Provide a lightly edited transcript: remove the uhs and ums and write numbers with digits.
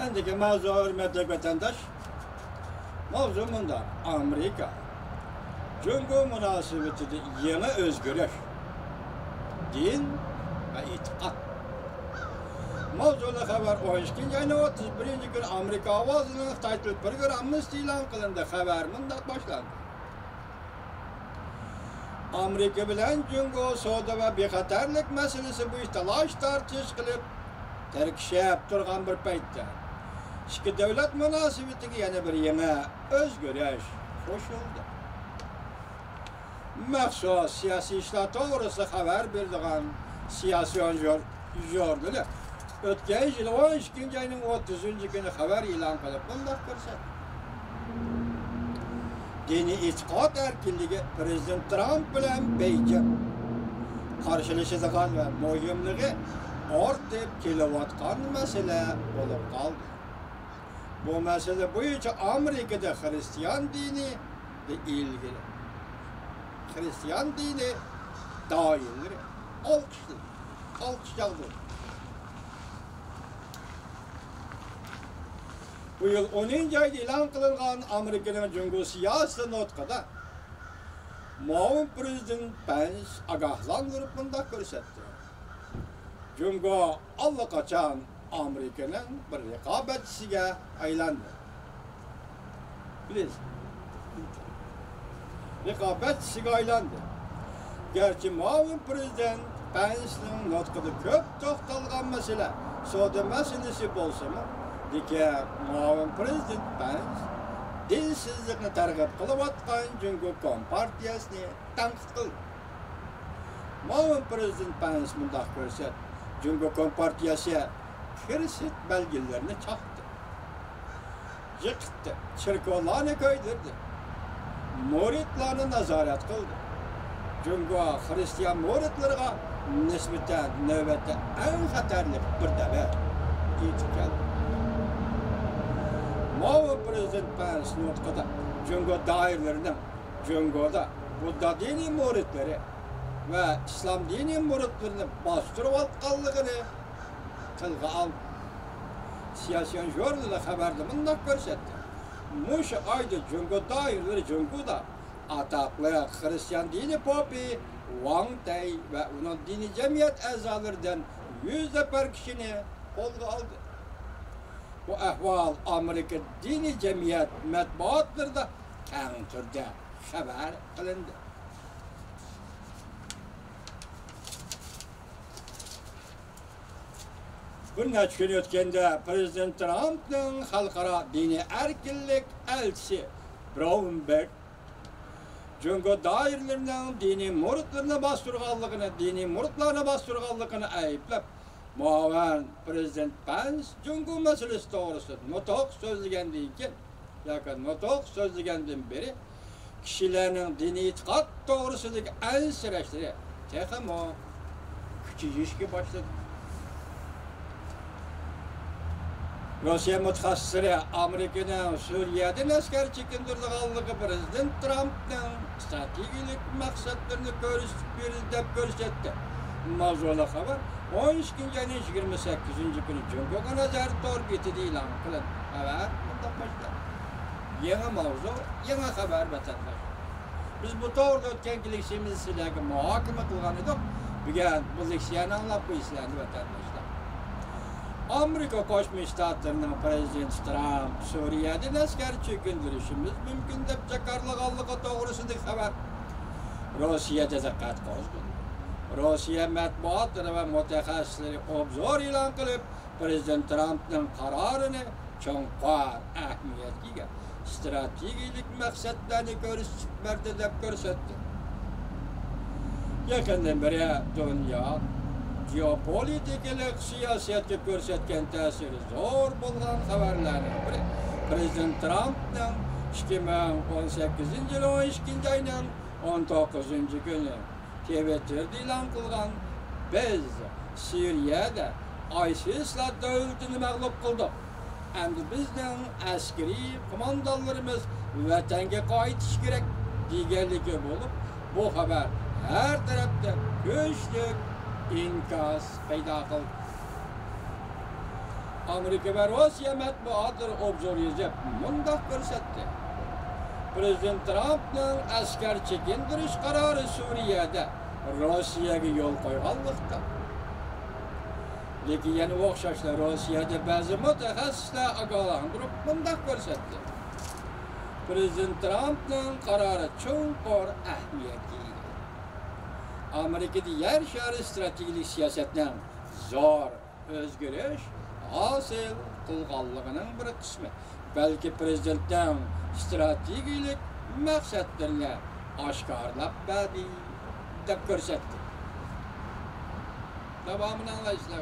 Endiki mavzu hürmetli vatandaş, mavzu bunda Amerika, Cumhur münasebetinde yeni özgürlük, din ve itikat. Mavzula haber 12. ayın 31. gün Amerika avazının Xitay Til programmasi e'lon qilindi. Xabar bunday boshlandi. Amerika bilan Cumhur savdo va bexatarlik masalasi bo'yicha talash-tartish qilib tarkishib turgan bir paytda ikki davlat munosabatiga yana bir yangi o'zgarish qo'shildi. Maxsus siyosiy ishlar to'g'risida xabar beradigan siyosiy jurnali o'tgan yil 12 ayning 30 kuni xabar e'lon qilib bunday ko'rsatdi. Diniy e'tiqod erkinligi Prezident Trump bilan Beijing qarshilashadigan va muhimligi ortib kelayotgan masala bo'lib qoldi. Bu masala bo'yicha Amerikada xristian dini ilgili. Xristian dini doiralari olqishlandi. Bu yıl 10. ayda e'lon qilingan Amerikaning Cumhur siyosati nutqida muavin prezident Pence ogohlantirib bunday ko'rsatdi. Cumhur allaqachon Amerikaning bir raqobatchisiga aylandi. Bilasiz, raqobatchisiga aylandi. Gerçi muavin prezident Pence'ning nutqida ko'p to'xtalgan masala savdo masalasi bo'lsa-mu, lekin muavin prezident Pence dinsizlikni targ'ib qilayotgan Cumhur kompartiyasini tanqid qildi. Muavin prezident Pence bunday ko'rsatdi. Cumhur kompartiyasi kirsit belgelerini çaktı. Yıktı. Çirkovlarını koydurdu. Muritlarını nazaret kıldı. Cumhur Hristiyan muritlerine nispeten növbette en xatarlı bir deve yetip geldi. Muavin prezident Pence nutqida Cumhur dairlerinin Cumhurda Budda dini muritleri ve İslam dini muritlerini bastırıp atqanlığını tilga aldı. Siyasi jurnalda xabarda bunday ko'rsatdi. Mushu ayda Cumhur doiralari Cumhurda ataqli Hristiyan dini popi Wang Tay ve onun dini cemiyet a'zolaridan 100 nafar kishini qo'lga oldi. Bu ahvol Amerika dini cemiyet matbuotlarida keng turda xabar qilindi. Bir necha kun o'tganda Prezident Trumpning xalqaro diniy erkinlik elchisi Brownberg Cumhur doiralarining diniy muritlarni bostirganligini ayblab, muavin Prezident Pence Cumhur masalasi to'g'risida nutq so'zlagandan beri kishilarning diniy e'tiqod to'g'risidagi ansirashlari texmo kuchayishga boshladi. Rusya mutaxassisleri Amerika'nın Suriye'den asker çekindirdiği Prezident Trump'ın stratejik maksatlarını gösterdi. Mavzula haber 12. ayın 28. günü Cumhur'a nazar torbeti e'lon qilindi. Haber bundan başladı. Yeni mavzu, yeni haber vatandaş. Biz bu to'g'rida o'tgan kelishimizni sizlarga muhokama qilgan edik. Bugun bu leksiyani anglab qo'yisizlar vatandoshlar. Amerika Qo'shma Shtatlarning prezidenti Trump Suriye'den asker chekindirishimiz mumkin deb chaqirganligi to'g'risida xabar Rossiyada diqqat qo'zg'adi. Rossiya matbuotlari va mutaxassislari obzor e'lon qilib, Prezident Trumpning qarorini cho'nqar ahamiyatga ega strategik maqsadlarni ko'rsatdi deb ko'rsatdi. Yaqindan beri dunyo geopolitik siyosatga ko'rsatgan ta'siri zo'r bo'lgan xabarlarning biri Prezident Trumpning 2018 yil 12 ayning 19 kuni Twitter'da e'lon qilgan biz Suriyada ISIS'lar davlatini mag'lub qildik. Endi bizning askariy qo'mondonlarimiz vatanga qaytish kerak deganligi bo'lib, bu xabar har tarafda kuchli inkas paydo qildi. Amerika ve Rusya matbuatı obzor yazıp mundaq ko'rsatdi. Prezident Trump'ның askar chekindirish qarori Suriyada Rossiyaga yo'l qo'yganlikda. Lekin yana o'xshashla Rossiyada ba'zi mutaxassislar ogohlantirib mundaq ko'rsatdi. Prezident Trump'ның qarori cho'nqur ahamiyatga ega. Amerikada yer shari strategik siyosatning zo'r o'zgarish hosil qilganligining bir qismi. Balki prezidentning strategik maqsadlarini oshkorlab berdi deb ko'rsatdi. Davomini anglaysizlar.